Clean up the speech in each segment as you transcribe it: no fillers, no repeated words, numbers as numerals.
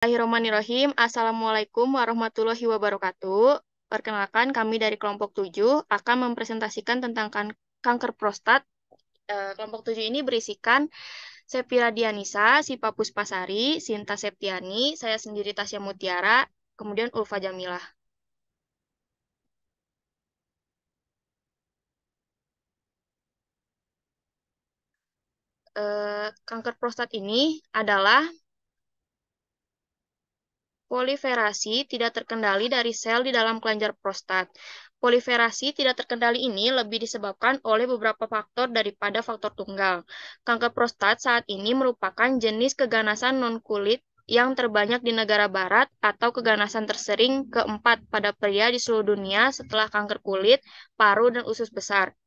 Bismillahirrahmanirrahim. Assalamualaikum warahmatullahi wabarakatuh. Perkenalkan, kami dari kelompok 7 akan mempresentasikan tentang kanker prostat. Kelompok 7 ini berisikan Sepira Dianisa, Sipa Puspasari, Sinta Septiani, saya sendiri Tasya Mutiara, kemudian Ulfa Jamilah. Kanker prostat ini adalah proliferasi tidak terkendali dari sel di dalam kelenjar prostat. Proliferasi tidak terkendali ini lebih disebabkan oleh beberapa faktor daripada faktor tunggal. Kanker prostat saat ini merupakan jenis keganasan non-kulit yang terbanyak di negara barat atau keganasan tersering keempat pada pria di seluruh dunia setelah kanker kulit, paru, dan usus besar.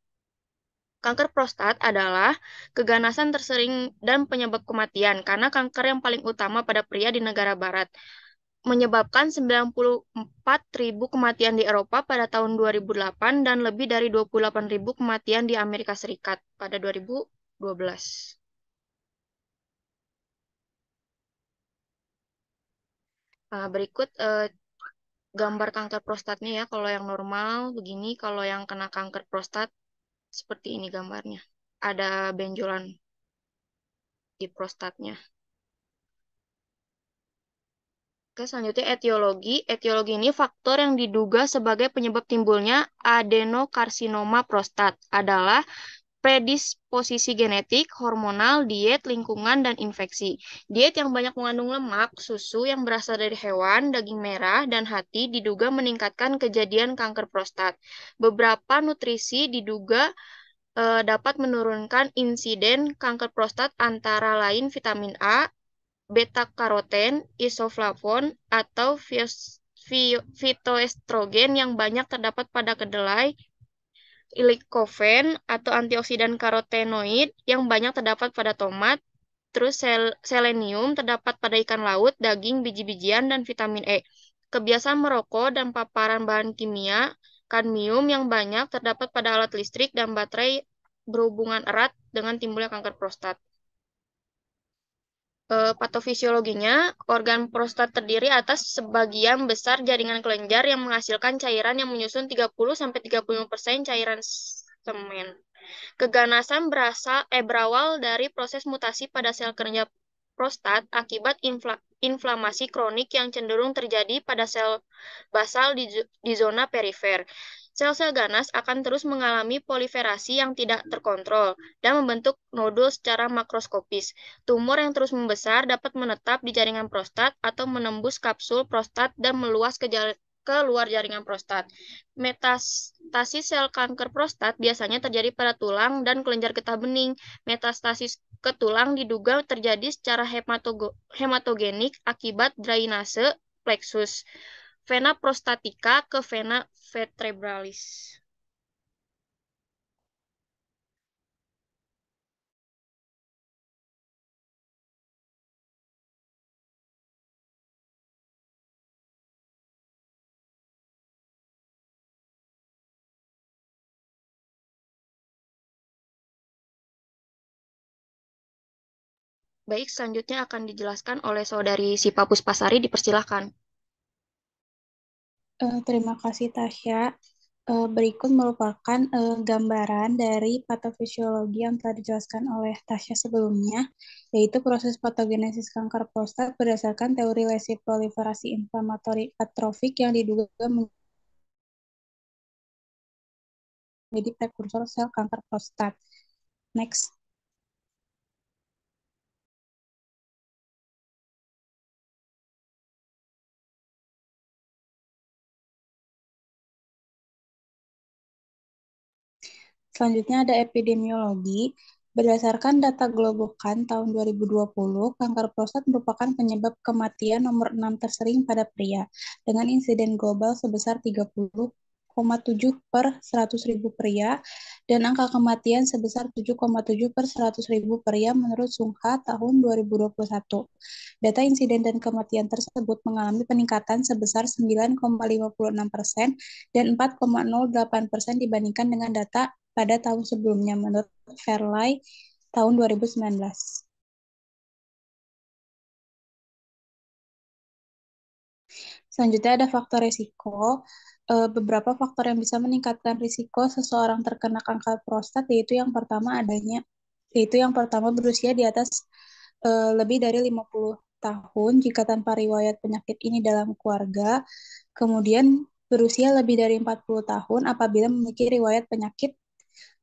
Kanker prostat adalah keganasan tersering dan penyebab kematian karena kanker yang paling utama pada pria di negara barat, menyebabkan 94.000 kematian di Eropa pada tahun 2008 dan lebih dari 28.000 kematian di Amerika Serikat pada 2012. Nah, berikut gambar kanker prostatnya ya. Kalau yang normal begini, kalau yang kena kanker prostat seperti ini gambarnya. Ada benjolan di prostatnya. Oke, selanjutnya etiologi. Etiologi ini faktor yang diduga sebagai penyebab timbulnya adenokarsinoma prostat adalah predisposisi genetik, hormonal, diet, lingkungan, dan infeksi. Diet yang banyak mengandung lemak, susu yang berasal dari hewan, daging merah, dan hati diduga meningkatkan kejadian kanker prostat. Beberapa nutrisi diduga dapat menurunkan insiden kanker prostat antara lain vitamin A, beta-karoten, isoflavon, atau fitoestrogen yang banyak terdapat pada kedelai, lycopene atau antioksidan karotenoid yang banyak terdapat pada tomat, terus selenium terdapat pada ikan laut, daging, biji-bijian, dan vitamin E. Kebiasaan merokok dan paparan bahan kimia, kadmium yang banyak terdapat pada alat listrik dan baterai berhubungan erat dengan timbulnya kanker prostat. Patofisiologinya, organ prostat terdiri atas sebagian besar jaringan kelenjar yang menghasilkan cairan yang menyusun 30-35% cairan semen. Keganasan berawal dari proses mutasi pada sel kelenjar prostat akibat inflamasi kronik yang cenderung terjadi pada sel basal di zona perifer. Sel-sel ganas akan terus mengalami proliferasi yang tidak terkontrol dan membentuk nodul secara makroskopis. Tumor yang terus membesar dapat menetap di jaringan prostat atau menembus kapsul prostat dan meluas ke luar jaringan prostat. Metastasis sel kanker prostat biasanya terjadi pada tulang dan kelenjar getah bening. Metastasis ke tulang diduga terjadi secara hematogenik akibat drainase plexus vena prostatica ke vena vertebralis. Baik, selanjutnya akan dijelaskan oleh saudari Sipa Puspasari, dipersilahkan. Terima kasih Tasya. Berikut merupakan gambaran dari patofisiologi yang telah dijelaskan oleh Tasya sebelumnya, yaitu proses patogenesis kanker prostat berdasarkan teori lesi proliferasi inflamatori atrofik yang diduga menjadi prekursor sel kanker prostat. Next. Selanjutnya ada epidemiologi. Berdasarkan data Globokan tahun 2020, kanker prostat merupakan penyebab kematian nomor 6 tersering pada pria, dengan insiden global sebesar 30,7 per 100.000 pria, dan angka kematian sebesar 7,7 per 100.000 pria menurut Sungha tahun 2021. Data insiden dan kematian tersebut mengalami peningkatan sebesar 9,56% dan 4,08% dibandingkan dengan data pada tahun sebelumnya menurut Fairley tahun 2019. Selanjutnya ada faktor risiko. Beberapa faktor yang bisa meningkatkan risiko seseorang terkena kanker prostat yaitu yang pertama berusia di atas lebih dari 50 tahun jika tanpa riwayat penyakit ini dalam keluarga. Kemudian berusia lebih dari 40 tahun apabila memiliki riwayat penyakit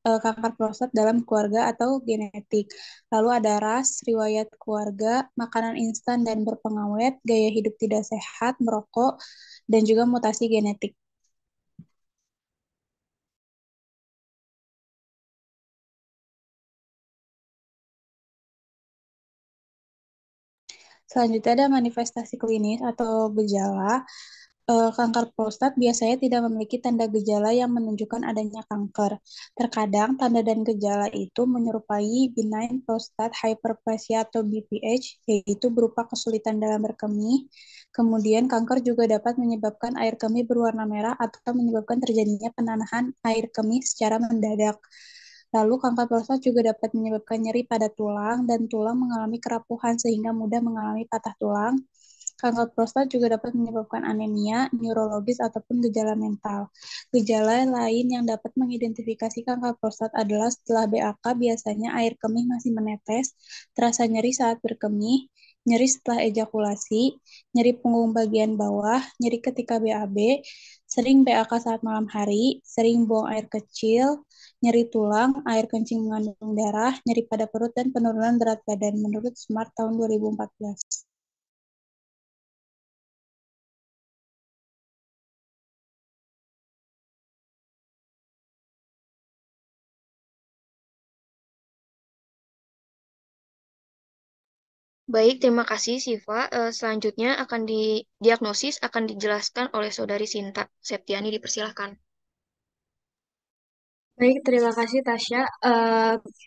kanker prostat dalam keluarga atau genetik. Lalu ada ras, riwayat keluarga, makanan instan dan berpengawet, gaya hidup tidak sehat, merokok, dan juga mutasi genetik. Selanjutnya ada manifestasi klinis atau gejala. Kanker prostat biasanya tidak memiliki tanda gejala yang menunjukkan adanya kanker. Terkadang tanda dan gejala itu menyerupai benign prostate hyperplasia atau BPH, yaitu berupa kesulitan dalam berkemih. Kemudian kanker juga dapat menyebabkan air kemih berwarna merah atau menyebabkan terjadinya penanahan air kemih secara mendadak. Lalu kanker prostat juga dapat menyebabkan nyeri pada tulang dan tulang mengalami kerapuhan sehingga mudah mengalami patah tulang. Kanker prostat juga dapat menyebabkan anemia, neurologis, ataupun gejala mental. Gejala lain yang dapat mengidentifikasi kanker prostat adalah setelah BAK biasanya air kemih masih menetes, terasa nyeri saat berkemih, nyeri setelah ejakulasi, nyeri punggung bagian bawah, nyeri ketika BAB, sering BAK saat malam hari, sering buang air kecil, nyeri tulang, air kencing mengandung darah, nyeri pada perut, dan penurunan berat badan menurut SMART tahun 2014. Baik, terima kasih Siva. Selanjutnya akan didiagnosis akan dijelaskan oleh Saudari Sinta Septiani, dipersilahkan. Baik, terima kasih Tasya.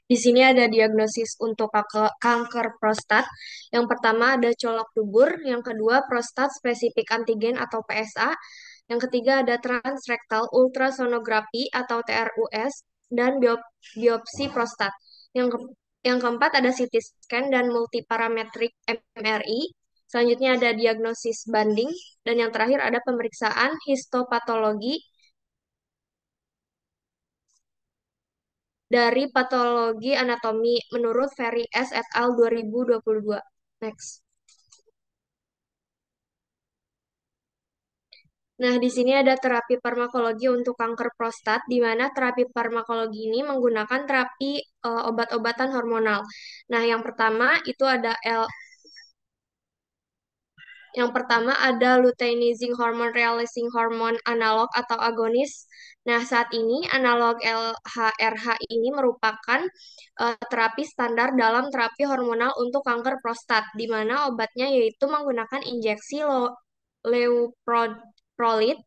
Di sini ada diagnosis untuk kanker prostat. Yang pertama ada colok dubur, yang kedua prostat spesifik antigen atau PSA, yang ketiga ada transrektal ultrasonografi atau TRUS dan biopsi prostat. Yang keempat ada CT scan dan multiparametrik MRI. Selanjutnya ada diagnosis banding dan yang terakhir ada pemeriksaan histopatologi dari patologi anatomi menurut Ferry S. et al. 2022. Next. Nah, di sini ada terapi farmakologi untuk kanker prostat, di mana terapi farmakologi ini menggunakan terapi obat-obatan hormonal. Nah, yang pertama ada luteinizing hormone releasing hormone analog atau agonis. Nah, saat ini analog LHRH ini merupakan terapi standar dalam terapi hormonal untuk kanker prostat, di mana obatnya yaitu menggunakan injeksi leuprolid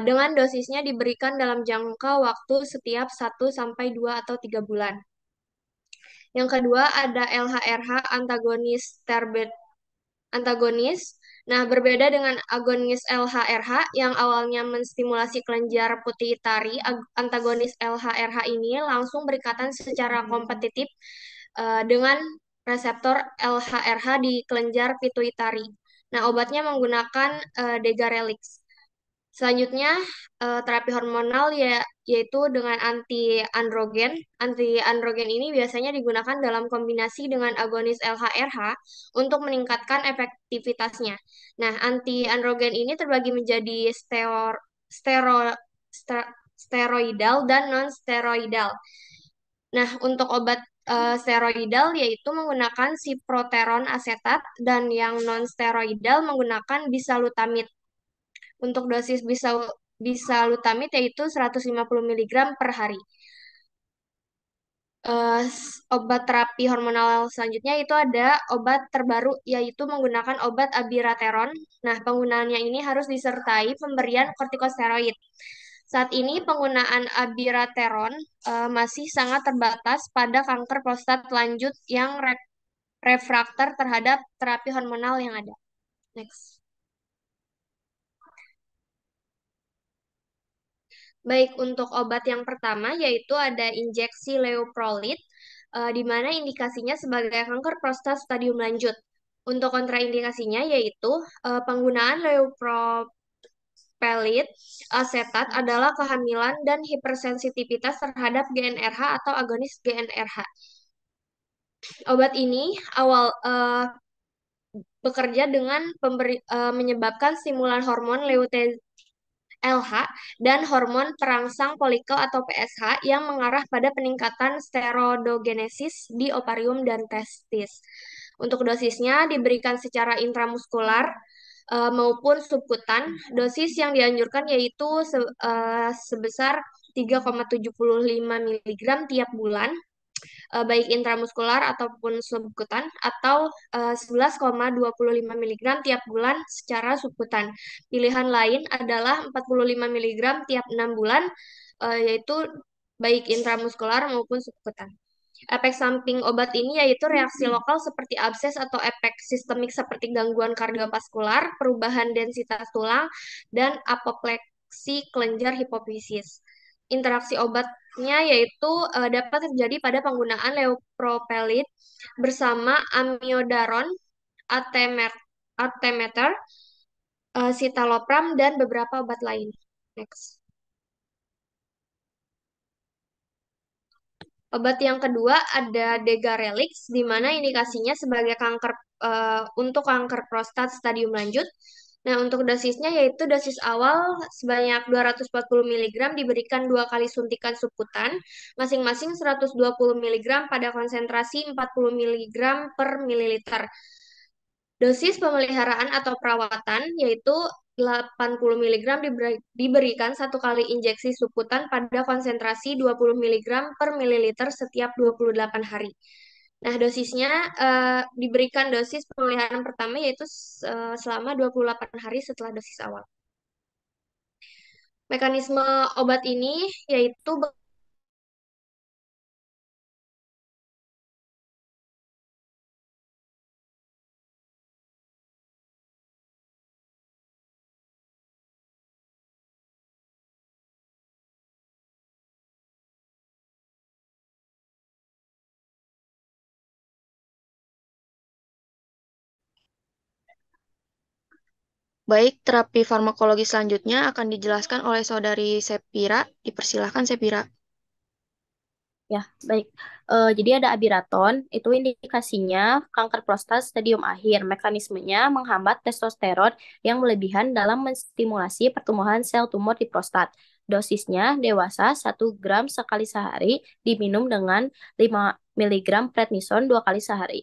dengan dosisnya diberikan dalam jangka waktu setiap 1 sampai 2 atau 3 bulan. Yang kedua ada LHRH antagonis. Nah, berbeda dengan agonis LHRH yang awalnya menstimulasi kelenjar pituitari, antagonis LHRH ini langsung berikatan secara kompetitif dengan reseptor LHRH di kelenjar pituitari. Nah, obatnya menggunakan Degarelix. Selanjutnya, terapi hormonal yaitu dengan anti-androgen. Anti-androgen ini biasanya digunakan dalam kombinasi dengan agonis LHRH untuk meningkatkan efektivitasnya. Nah, anti-androgen ini terbagi menjadi stero- steroidal dan non-steroidal. Nah, untuk obat steroidal yaitu menggunakan siproteron asetat dan yang non-steroidal menggunakan bisalutamid. Untuk dosis bisalutamid yaitu 150 mg per hari. Obat terapi hormonal selanjutnya itu ada obat terbaru yaitu menggunakan obat abirateron. Nah, penggunaannya ini harus disertai pemberian kortikosteroid. Saat ini penggunaan abirateron masih sangat terbatas pada kanker prostat lanjut yang refraktor terhadap terapi hormonal yang ada. Next. Baik, untuk obat yang pertama yaitu ada injeksi leuprolid, di mana indikasinya sebagai kanker prostat stadium lanjut. Untuk kontraindikasinya yaitu penggunaan leupropelit asetat adalah kehamilan dan hipersensitivitas terhadap GnRH atau agonis GnRH. Obat ini bekerja dengan menyebabkan stimulan hormon lutein LH dan hormon perangsang folikel atau PSH yang mengarah pada peningkatan steroidogenesis di ovarium dan testis. Untuk dosisnya diberikan secara intramuskular maupun subkutan. Dosis yang dianjurkan yaitu sebesar 3,75 mg tiap bulan, baik intramuskular ataupun subkutan, atau 11,25 mg tiap bulan secara subkutan. Pilihan lain adalah 45 mg tiap 6 bulan, yaitu baik intramuskular maupun subkutan. Efek samping obat ini yaitu reaksi lokal seperti abses atau efek sistemik seperti gangguan kardiovaskular, perubahan densitas tulang, dan apopleksi kelenjar hipofisis. Interaksi obatnya yaitu dapat terjadi pada penggunaan leupropelit bersama amiodaron, artemether, citalopram, dan beberapa obat lain. Next. Obat yang kedua ada Degarelix, di mana indikasinya sebagai untuk kanker prostat stadium lanjut. Nah, untuk dosisnya yaitu dosis awal sebanyak 240 mg diberikan 2 kali suntikan subkutan, masing-masing 120 mg pada konsentrasi 40 mg per mililiter. Dosis pemeliharaan atau perawatan yaitu 80 mg diberikan 1 kali injeksi subkutan pada konsentrasi 20 mg per mililiter setiap 28 hari. Nah, dosisnya diberikan dosis pemeliharaan pertama yaitu selama 28 hari setelah dosis awal. Mekanisme obat ini yaitu Baik, terapi farmakologi selanjutnya akan dijelaskan oleh Saudari Sepira. Dipersilahkan, Sepira. Ya, baik. Jadi ada abiraton, itu indikasinya kanker prostat stadium akhir. Mekanismenya menghambat testosteron yang berlebihan dalam menstimulasi pertumbuhan sel tumor di prostat. Dosisnya dewasa 1 gram sekali sehari, diminum dengan 5 mg prednison 2 kali sehari.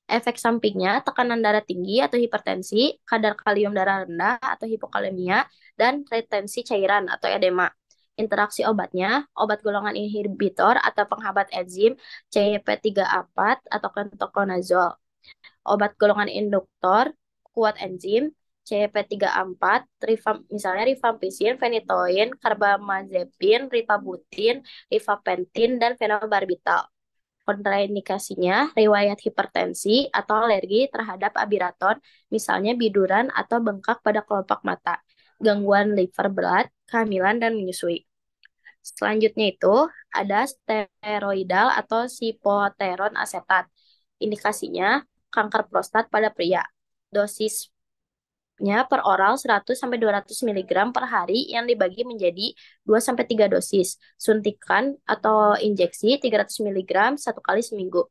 Efek sampingnya tekanan darah tinggi atau hipertensi, kadar kalium darah rendah atau hipokalemia, dan retensi cairan atau edema. Interaksi obatnya, obat golongan inhibitor atau penghambat enzim CYP3A4 atau ketoconazole. Obat golongan induktor, kuat enzim CYP3A4, misalnya rifampicin, phenytoin, carbamazepin, rifabutin, rifapentin, dan fenobarbital. Kontraindikasinya, riwayat hipertensi atau alergi terhadap abiraton, misalnya biduran atau bengkak pada kelopak mata, gangguan liver berat, kehamilan, dan menyusui. Selanjutnya itu ada steroidal atau sipoteron asetat. Indikasinya kanker prostat pada pria. Dosisnya per oral 100-200 mg per hari yang dibagi menjadi 2-3 dosis. Suntikan atau injeksi 300 mg 1 kali seminggu.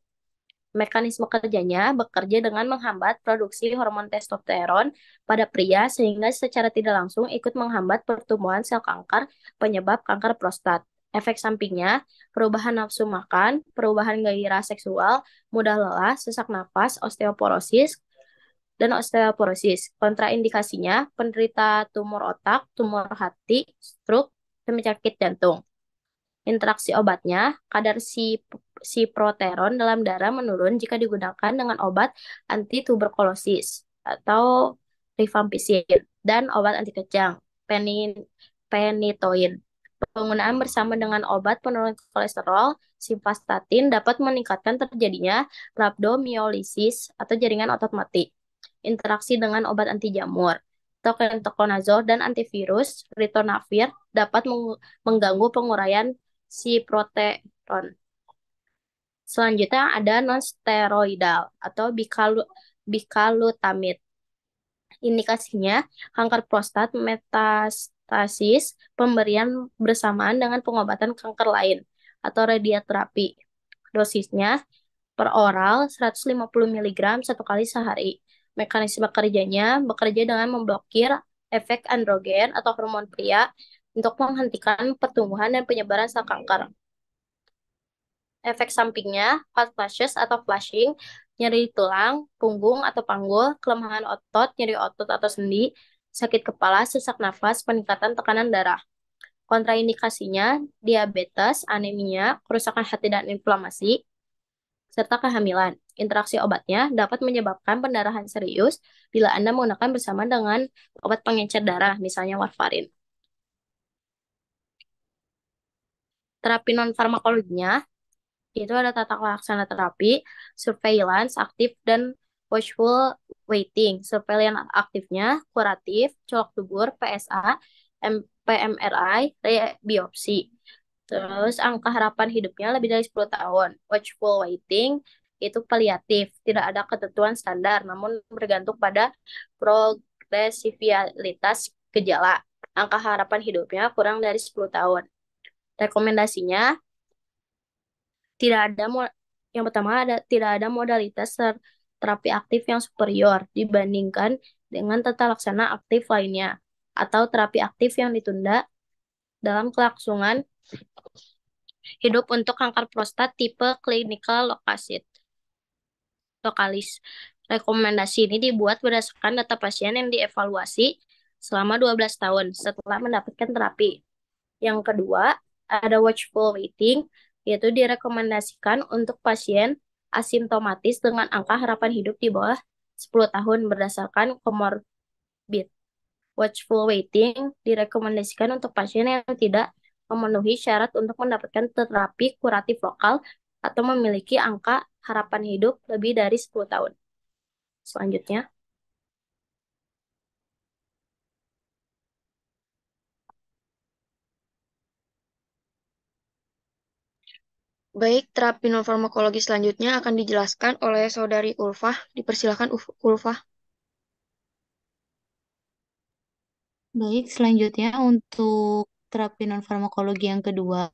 Mekanisme kerjanya bekerja dengan menghambat produksi hormon testosteron pada pria sehingga secara tidak langsung ikut menghambat pertumbuhan sel kanker penyebab kanker prostat. Efek sampingnya, perubahan nafsu makan, perubahan gairah seksual, mudah lelah, sesak napas, osteoporosis. Kontraindikasinya, penderita tumor otak, tumor hati, stroke, dan penyakit jantung. Interaksi obatnya, kadar siproteron dalam darah menurun jika digunakan dengan obat anti-tuberkulosis atau rifampicin dan obat anti kejang, phenytoin. Penggunaan bersama dengan obat penurun kolesterol, simvastatin dapat meningkatkan terjadinya rhabdomyolysis atau jaringan otot mati. Interaksi dengan obat anti jamur, ketoconazole dan antivirus, ritonavir dapat mengganggu penguraian siproteron. Selanjutnya ada non-steroidal atau bicalutamide. Indikasinya kanker prostat metastasis pemberian bersamaan dengan pengobatan kanker lain atau radioterapi. Dosisnya per oral 150 mg satu kali sehari. Mekanisme kerjanya bekerja dengan memblokir efek androgen atau hormon pria untuk menghentikan pertumbuhan dan penyebaran sel kanker. Efek sampingnya, hot flashes atau flushing, nyeri tulang, punggung atau panggul, kelemahan otot, nyeri otot atau sendi, sakit kepala, sesak nafas, peningkatan tekanan darah. Kontraindikasinya, diabetes, anemia, kerusakan hati dan inflamasi, serta kehamilan. Interaksi obatnya dapat menyebabkan pendarahan serius bila Anda menggunakan bersama dengan obat pengencer darah, misalnya warfarin. Terapi non-farmakologinya itu ada tata laksana terapi, surveillance aktif, dan watchful waiting. Surveillance aktifnya kuratif, colok dubur, PSA, PMRI, biopsi. Terus angka harapan hidupnya lebih dari 10 tahun. Watchful waiting itu paliatif, tidak ada ketentuan standar, namun bergantung pada progresivitas gejala. Angka harapan hidupnya kurang dari 10 tahun. Rekomendasinya tidak ada yang pertama tidak ada modalitas terapi aktif yang superior dibandingkan dengan tata laksana aktif lainnya atau terapi aktif yang ditunda dalam kelangsungan hidup untuk kanker prostat tipe clinical lokalis. Rekomendasi ini dibuat berdasarkan data pasien yang dievaluasi selama 12 tahun setelah mendapatkan terapi. Yang kedua, ada watchful waiting, yaitu direkomendasikan untuk pasien asimptomatis dengan angka harapan hidup di bawah 10 tahun berdasarkan komorbid. Watchful waiting direkomendasikan untuk pasien yang tidak memenuhi syarat untuk mendapatkan terapi kuratif lokal atau memiliki angka harapan hidup lebih dari 10 tahun. Selanjutnya, Baik, terapi non-farmakologi selanjutnya akan dijelaskan oleh Saudari Ulfah. Dipersilakan Ulfah. Baik, selanjutnya untuk terapi non-farmakologi yang kedua,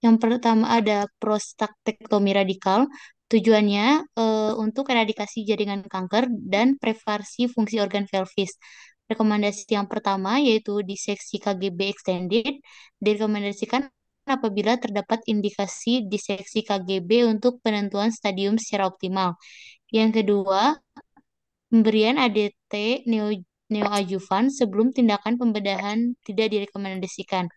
yang pertama ada prostatektomi radikal. Tujuannya untuk eradikasi jaringan kanker dan preservasi fungsi organ pelvis. Rekomendasi yang pertama yaitu diseksi KGB extended. Direkomendasikan apabila terdapat indikasi diseksi KGB untuk penentuan stadium secara optimal. Yang kedua, pemberian ADT neoadjuvan sebelum tindakan pembedahan tidak direkomendasikan.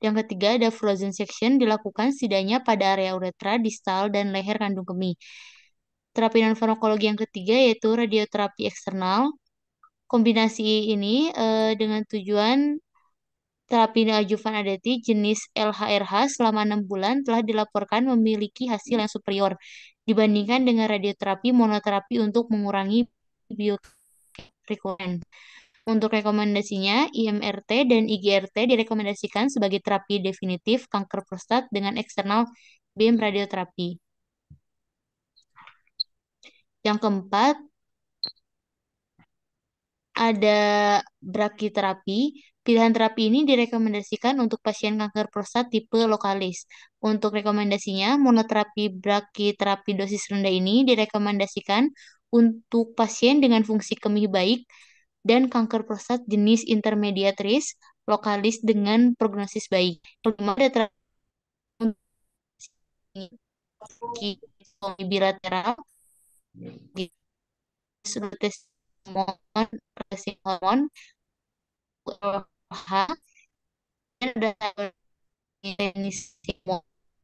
Yang ketiga ada frozen section dilakukan setidaknya pada area uretra, distal, dan leher kandung kemih. Terapi non-farmakologi yang ketiga yaitu radioterapi eksternal. Kombinasi ini dengan tujuan terapi neoadjuvan ADT jenis LHRH selama 6 bulan telah dilaporkan memiliki hasil yang superior dibandingkan dengan radioterapi monoterapi untuk mengurangi biorecurrent. Untuk rekomendasinya, IMRT dan IGRT direkomendasikan sebagai terapi definitif kanker prostat dengan eksternal beam radioterapi. Yang keempat, ada brakiterapi. Pilihan terapi ini direkomendasikan untuk pasien kanker prostat tipe lokalis. Untuk rekomendasinya, monoterapi brakiterapi dosis rendah ini direkomendasikan untuk pasien dengan fungsi kemih baik dan kanker prostat jenis intermediate risk lokalis dengan prognosis baik. Kelima ada terapi bilateral di sudut tes hormon, hormon LH, dan ada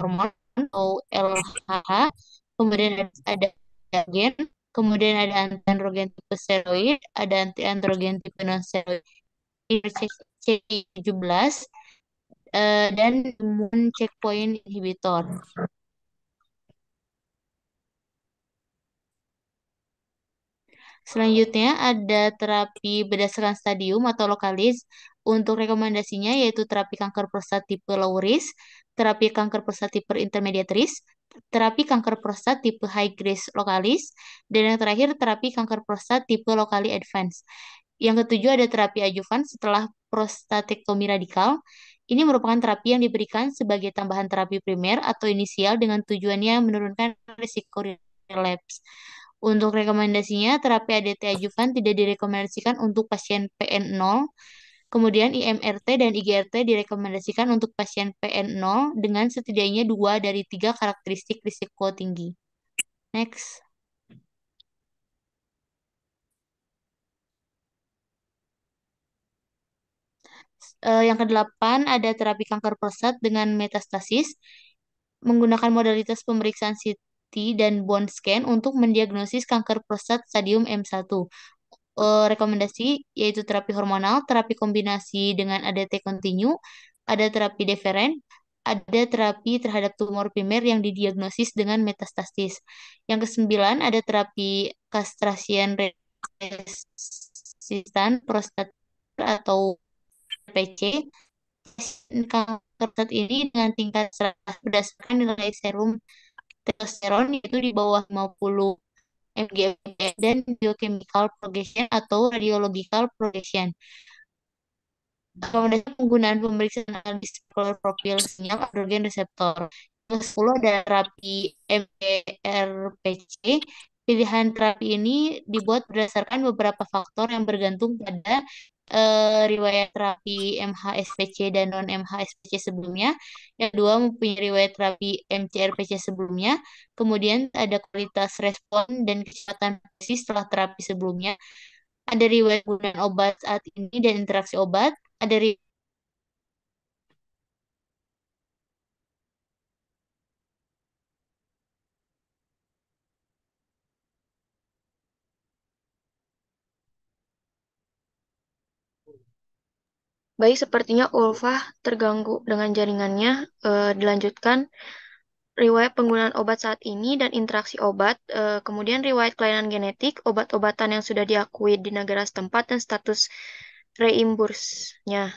hormon atau LHH, kemudian ada androgen, kemudian ada anti-androgen tipe steroid, ada anti-androgen tipe non-steroid, C17, dan immune checkpoint inhibitor. Selanjutnya ada terapi berdasarkan stadium atau lokalis. Untuk rekomendasinya yaitu terapi kanker prostat tipe low risk, terapi kanker prostat tipe intermediate risk, terapi kanker prostat tipe high risk lokalis, dan yang terakhir terapi kanker prostat tipe locally advanced. Yang ketujuh ada terapi adjuvan setelah prostatektomi radikal. Ini merupakan terapi yang diberikan sebagai tambahan terapi primer atau inisial dengan tujuannya menurunkan risiko relapse. Untuk rekomendasinya, terapi ADT adjuvan tidak direkomendasikan untuk pasien PN0. Kemudian IMRT dan IGRT direkomendasikan untuk pasien PN0 dengan setidaknya 2 dari 3 karakteristik risiko tinggi. Next. Yang kedelapan ada terapi kanker prostat dengan metastasis menggunakan modalitas pemeriksaan CT dan bone scan untuk mendiagnosis kanker prostat stadium M1. Rekomendasi yaitu terapi hormonal, terapi kombinasi dengan ADT kontinu, ada terapi deferen, ada terapi terhadap tumor primer yang didiagnosis dengan metastasis. Yang kesembilan ada terapi kastrasian resistan prostat atau PC. Kanker prostat ini dengan tingkat berdasarkan nilai serum testosteron yaitu di bawah 50 mg dan biochemical progression atau radiological progression. Rekomendasi penggunaan pemeriksaan analis profil sinyal androgen reseptor. Yang 10 ada terapi MDRPC. Pilihan terapi ini dibuat berdasarkan beberapa faktor yang bergantung pada riwayat terapi MHSPC dan non-MHSPC sebelumnya. Yang kedua, mempunyai riwayat terapi MCRPC sebelumnya. Kemudian ada kualitas respon dan kecepatan setelah terapi sebelumnya. Ada riwayat penggunaan obat saat ini dan interaksi obat. Ada Baik, sepertinya Ulfa terganggu dengan jaringannya. Dilanjutkan riwayat penggunaan obat saat ini dan interaksi obat, kemudian riwayat kelainan genetik, obat-obatan yang sudah diakui di negara setempat, dan status reimbursenya.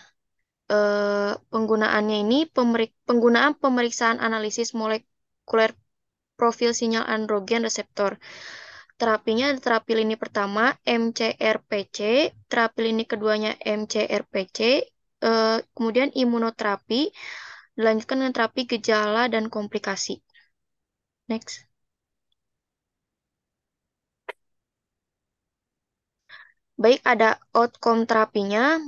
Penggunaannya ini penggunaan pemeriksaan analisis molekuler profil sinyal androgen reseptor. Terapinya ada terapi lini pertama MCRPC, terapi lini keduanya MCRPC, kemudian imunoterapi, dilanjutkan dengan terapi gejala dan komplikasi. Next. Baik, ada outcome terapinya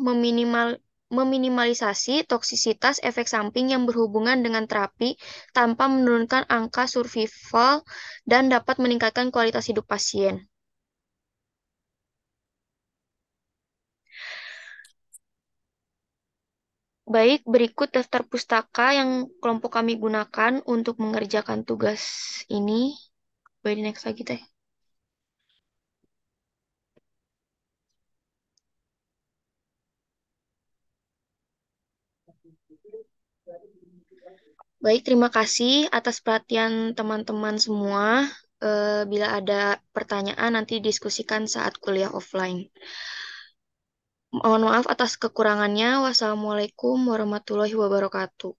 meminimalisasi toksisitas efek samping yang berhubungan dengan terapi tanpa menurunkan angka survival dan dapat meningkatkan kualitas hidup pasien. Baik, berikut daftar pustaka yang kelompok kami gunakan untuk mengerjakan tugas ini. Boleh di next lagi, Teh. Baik, terima kasih atas perhatian teman-teman semua. Bila ada pertanyaan, nanti diskusikan saat kuliah offline. Mohon maaf atas kekurangannya. Wassalamualaikum warahmatullahi wabarakatuh.